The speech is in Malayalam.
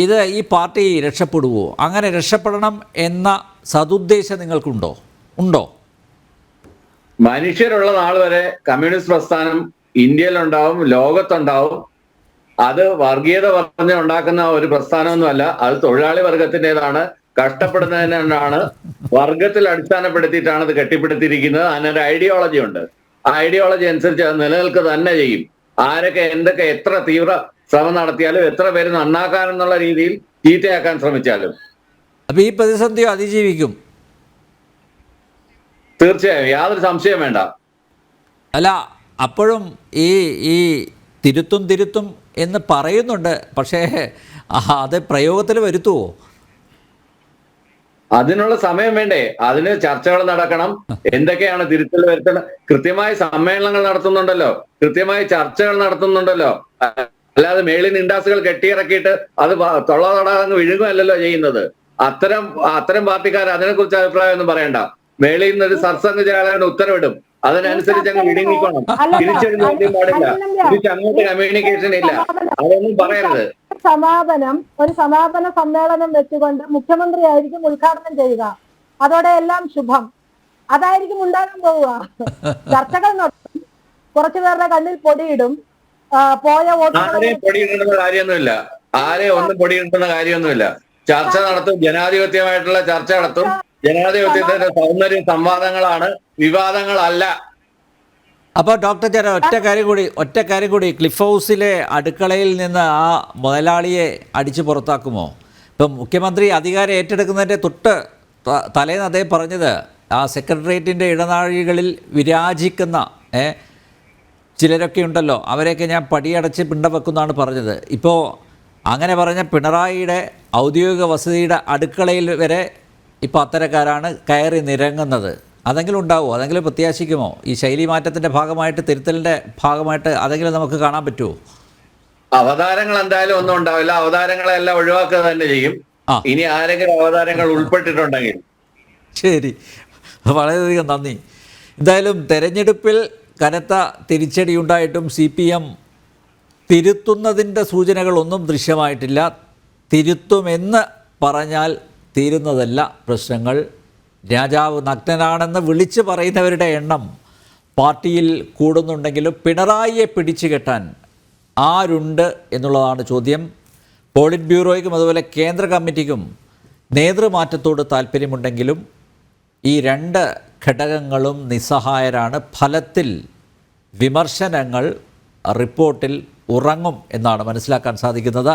ഇത് ഈ പാർട്ടി രക്ഷപ്പെടുവോ? അങ്ങനെ രക്ഷപ്പെടണം എന്ന സതുദ്ദേശം നിങ്ങൾക്കുണ്ടോ? ഉണ്ടോ? മനുഷ്യരുള്ള നാൾ വരെ കമ്മ്യൂണിസ്റ്റ് പ്രസ്ഥാനം ഇന്ത്യയിലുണ്ടാവും, ലോകത്തുണ്ടാവും. അത് വർഗീയത പറഞ്ഞ് ഉണ്ടാക്കുന്ന ഒരു പ്രസ്ഥാനമൊന്നുമല്ല. അത് തൊഴിലാളി വർഗത്തിൻ്റെതാണ്, കഷ്ടപ്പെടുന്നതിനാണ്. വർഗത്തിൽ അടിസ്ഥാനപ്പെടുത്തിയിട്ടാണ് ഇത് കെട്ടിപ്പടുത്തിയിരിക്കുന്നത്. അതിനൊരു ഐഡിയോളജി ഉണ്ട്. ആ ഐഡിയോളജി അനുസരിച്ച് അത് നിലനിൽക്കുക തന്നെ ചെയ്യും. ആരൊക്കെ എന്തൊക്കെ എത്ര തീവ്ര ശ്രമം നടത്തിയാലും, എത്ര പേര് നന്നാക്കാനെന്നുള്ള രീതിയിൽ ചീത്തയാക്കാൻ ശ്രമിച്ചാലും. അപ്പൊ ഈ പ്രതിസന്ധിയോ അതിജീവിക്കും? തീർച്ചയായും, യാതൊരു സംശയം വേണ്ട. അല്ല, അപ്പോഴും ഈ ഈ തിരുത്തും എന്ന് പറയുന്നുണ്ട്, പക്ഷേ അത് പ്രയോഗത്തിൽ വരുത്തുവോ? അതിനുള്ള സമയം വേണ്ടേ? അതിന് ചർച്ചകൾ നടക്കണം. എന്തൊക്കെയാണ് തിരുത്തൽ വരുത്തണം? കൃത്യമായി സമ്മേളനങ്ങൾ നടത്തുന്നുണ്ടല്ലോ, കൃത്യമായി ചർച്ചകൾ നടത്തുന്നുണ്ടല്ലോ. അല്ലാതെ മേളിൽ ഇൻഡാസുകൾ കെട്ടിയിറക്കിയിട്ട് അത് തൊള്ളതടാകങ്ങ് വിഴുങ്ങുമല്ലോ ചെയ്യുന്നത്. അത്തരം പാർട്ടിക്കാർ അതിനെക്കുറിച്ച് അഭിപ്രായമൊന്നും പറയണ്ട. മേളിൽ നിന്നൊരു സർസംഘചാലകന് ഉത്തരവിടും, അതിനനുസരിച്ച് അങ്ങ് വിഴുങ്ങിക്കോണം. തിരിച്ചൊന്നും പാടില്ല, തിരിച്ചങ്ങോട്ട് കമ്മ്യൂണിക്കേഷൻ ഇല്ല. അതൊന്നും പറയരുത്. ഒരു സമാപന സമ്മേളനം വെച്ചുകൊണ്ട് മുഖ്യമന്ത്രി ആയിരിക്കും ഉദ്ഘാടനം ചെയ്യുക. അതോടെ എല്ലാം ശുഭം. അതായിരിക്കും ഉണ്ടാകാൻ പോവുക. ചർച്ചകൾ നടത്തും, കുറച്ചുപേരുടെ കണ്ണിൽ പൊടിയിടും. പോയ ആരെയും പൊടിയിടുന്ന കാര്യമൊന്നുമില്ല, ആരെയും ഒന്നും പൊടിയിടുന്ന കാര്യമൊന്നുമില്ല. ചർച്ച നടത്തും, ജനാധിപത്യമായിട്ടുള്ള ചർച്ച നടത്തും. ജനാധിപത്യത്തിന്റെ സൗന്ദര്യം സംവാദങ്ങളാണ്, വിവാദങ്ങളല്ല. അപ്പോൾ ഡോക്ടർ ചേരാ ഒറ്റ കാര്യം കൂടി ക്ലിഫ് ഹൗസിലെ അടുക്കളയിൽ നിന്ന് ആ മുതലാളിയെ അടിച്ചു പുറത്താക്കുമോ? ഇപ്പം മുഖ്യമന്ത്രി അധികാരം ഏറ്റെടുക്കുന്നതിൻ്റെ തലേന്ന് അദ്ദേഹം പറഞ്ഞത് ആ സെക്രട്ടേറിയറ്റിൻ്റെ ഇടനാഴികളിൽ വിരാജിക്കുന്ന ചിലരൊക്കെ ഉണ്ടല്ലോ, അവരെയൊക്കെ ഞാൻ പടിയടച്ച് പിണ്ടം വെക്കുന്നതാണ് പറഞ്ഞത്. ഇപ്പോൾ അങ്ങനെ പറഞ്ഞ പിണറായിയുടെ ഔദ്യോഗിക വസതിയുടെ അടുക്കളയിൽ വരെ ഇപ്പോൾ അത്തരക്കാരാണ് കയറി നിരങ്ങുന്നത്. അതെങ്കിലും ഉണ്ടാവുമോ? അതെങ്കിലും പ്രത്യാശിക്കുമോ? ഈ ശൈലി മാറ്റത്തിൻ്റെ ഭാഗമായിട്ട്, തിരുത്തലിൻ്റെ ഭാഗമായിട്ട് അതെങ്കിലും നമുക്ക് കാണാൻ പറ്റുമോ? അവതാരങ്ങൾ എന്തായാലും ഒന്നും ഉണ്ടാവില്ല. അവതാരങ്ങളെല്ലാം ഒഴിവാക്കുക തന്നെ ചെയ്യും. ഇനി ആരെങ്കിലും അവതാരങ്ങൾ ഉൾപ്പെട്ടിട്ടുണ്ടെങ്കിൽ. ശരി, വളരെയധികം നന്ദി. എന്തായാലും തെരഞ്ഞെടുപ്പിൽ കനത്ത തിരിച്ചടിയുണ്ടായിട്ടും CPM തിരുത്തുന്നതിൻ്റെ സൂചനകളൊന്നും ദൃശ്യമായിട്ടില്ല. തിരുത്തുമെന്ന് പറഞ്ഞാൽ തീരുന്നതല്ല പ്രശ്നങ്ങൾ. രാജാവ് നഗ്നനാണെന്ന് വിളിച്ചു പറയുന്നവരുടെ എണ്ണം പാർട്ടിയിൽ കൂടുന്നുണ്ടെങ്കിലും പിണറായിയെ പിടിച്ചു കെട്ടാൻ ആരുണ്ട് എന്നുള്ളതാണ് ചോദ്യം. പോളിറ്റ് ബ്യൂറോയ്ക്കും അതുപോലെ കേന്ദ്ര കമ്മിറ്റിക്കും നേതൃമാറ്റത്തോട് താല്പര്യമുണ്ടെങ്കിലും ഈ രണ്ട് ഘടകങ്ങളും നിസ്സഹായരാണ്. ഫലത്തിൽ വിമർശനങ്ങൾ റിപ്പോർട്ടിൽ ഉറങ്ങും എന്നാണ് മനസ്സിലാക്കാൻ സാധിക്കുന്നത്.